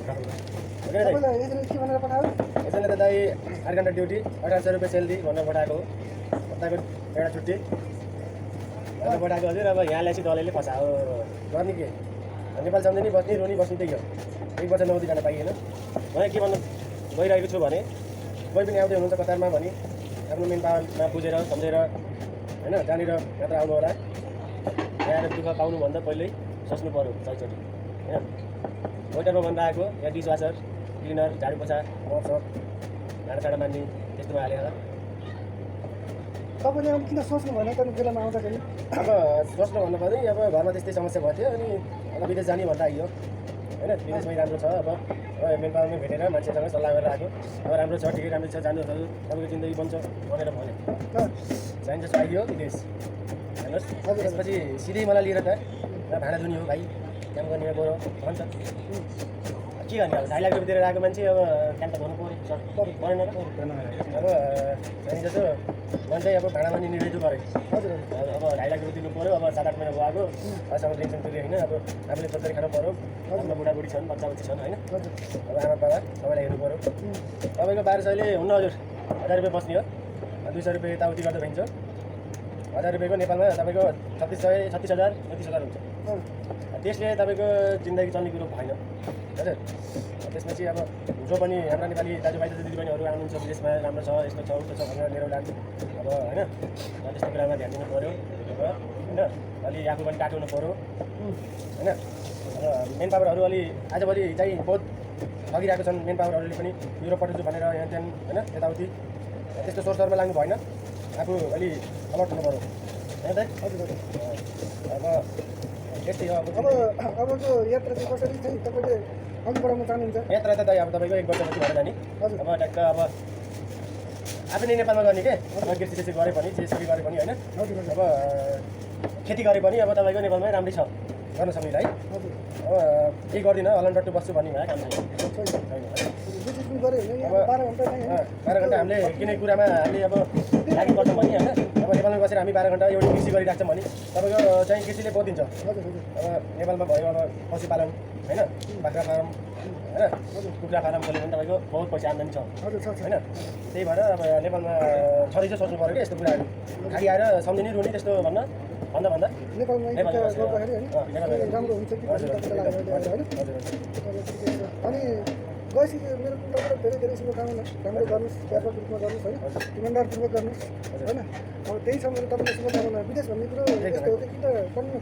तपाईँलाई एजेन्टले के भनेर पठायो? एजेन्टले त दाइ 8 घन्टा ड्युटी 1800 रुपियाँ सेलरी भनेर पठाएको हो। हप्ताको एउटा छुट्टी भनेर पठाएको हजुर। अब यहाँलाई चाहिँ दलैले फसायो गर्ने के, नेपाल सम्झिने बस्ने रोनी बस्ने त्यही हो। 1 वर्ष नौकरी जान पाइएन। म के भन्नु गइरहेको छु भने कोही पनि आउँदै हुनुहुन्छ कतारमा भने आफ्नो मेन पावरमा बुझेर सम्झेर होइन जहाँनिर मात्र आउनु होला। यहाँ आएर दुःख पाउनुभन्दा पहिल्यै सोच्नु पऱ्यो चाइचोटि होइन। वेटरमा भन्दा आएको यहाँ डिसवासर क्लिनर झाडु पोछा मर्छप भाँडासाँडा मान्ने त्यस्तोमा हालेर तपाईँले अब किन सोच्नु भएन त बेलामा आउँदाखेरि? अब सोच्नु भन्नुपर्ने अब घरमा त्यस्तै समस्या भयो थियो अनि अब विदेश जाने भन्दा आइयो होइन। विदेशमै राम्रो छ। अब मेन पावरमै भेटेर मान्छेसँग सल्लाह गरेर आएको। अब राम्रो छ ठिकै राम्रै छ जानु तपाईँको जिन्दगी बन्छ भनेर भने चाहिन्छ आइयो विदेश हेर्नुहोस्। त्यसपछि सिधै मलाई लिएर त भाँडा धुने हो भाइ काम गर्ने हो बरु भन्छ के गर्ने। अब 2.5 लाख रुपियाँ दिएर आएको मान्छे अब काम त गर्नु पऱ्यो सर परेन र अब चाहिँ जस्तो मन चाहिँ अब भाँडा मान्ने निर्णय चाहिँ गरेँ हजुर अब 2.5 लाख रुपियाँ दिनु पऱ्यो। अब 7-8 महिना भयो आएको अहिलेसम्म टेन्सन पुग्यो होइन। अब आफूले तरकारी खानु पऱ्यो घरमा बुढाबुढी छन् बच्चा बच्ची छन् होइन। अब आमा बाबा सबैलाई हेर्नु पऱ्यो। तपाईँको 1200ले हुन्न हजुर 1000 रुपियाँ बस्ने हो 200 रुपियाँ यताउति गर्दा भइन्छ। 1000 रुपियाँको नेपालमा तपाईँको 3600 36,000 29,000 हुन्छ। त्यसले तपाईँको जिन्दगी चल्ने कुरो भएन हजुर। त्यसपछि अब जो पनि हाम्रा नेपाली दाजुभाइ दिदीबहिनीहरू आउनुहुन्छ विदेशमा राम्रो छ यस्तो छ उस्तो छ भनेर लिएर लानु अब होइन। त्यस्तो कुरामा ध्यान दिनु पऱ्यो अब होइन। अलि आफू पनि काट्नु पऱ्यो होइन। अब मेन पावरहरू अलि आजभोलि चाहिँ बहुत ठगिरहेको छन् मेन पावरहरूले पनि युरोप पठाउँछु भनेर यहाँ त्यहाँ होइन यताउति त्यस्तो सोर्सहरूमा लाग्नु भएन। आफू अलि अलर्ट हुनु पऱ्यो होइन दाइ हजुर। अब त्यस्तै हो। अबको यात्रा चाहिँ कसरी चाहिँ तपाईँले अघि बढाउन चाहनुहुन्छ? यात्रा त दाइ अब तपाईँको 1 वर्षपछि भएर जाने हजुर। अब ट्याक्क अब आफै नै नेपालमा गर्ने के अब कृषि त्यसै गरे पनि जेसरी गरे पनि होइन। हजुर अब खेती गरे पनि अब तपाईँको नेपालमै राम्रै छ गर्न सक्ने है। हजुर अब केही गर्दिनँ हलनटट्टु बस्छु भन्ने भए काम छैन। बिजनेस गऱ्यो भने अब 12 घन्टा नै 12 घन्टा हामीले किनेको कुरामा हामीले अब लागि पर्छौँ भने होइन। अब नेपालमा बसेर हामी 12 घन्टा एउटै कृषि गरिराख्छौँ भने तपाईँको चाहिँ कृषिले बहुत दिन्छ। हजुर हजुर अब नेपालमा भयो अब पशुपालन होइन बाख्रा फार्म होइन कुखुरा फार्म खोल्यो भने तपाईँको बहुत पैसा आम्दानी छ हजुर छ होइन। त्यही भएर अब नेपालमा छँदै चाहिँ सोच्नु पऱ्यो कि यस्तो कुराहरू अघि आएर सम्झिने रुने त्यस्तो भन्दा नेपालमा गर्दाखेरि होइन राम्रो हुन्छ कि तपाईँलाई लागेर होइन। अनि गएपछि मेरो तर्फबाट धेरै धेरै शुभकामना राम्रो गर्नुहोस् व्यापक रूपमा गर्नुहोस् होइन इमान्दारपूर्वक गर्नुहोस् होइन। अब त्यही समय तपाईँलाई शुभकामना। विदेश भन्ने कुरो यस्तो हो कि त पढ्नु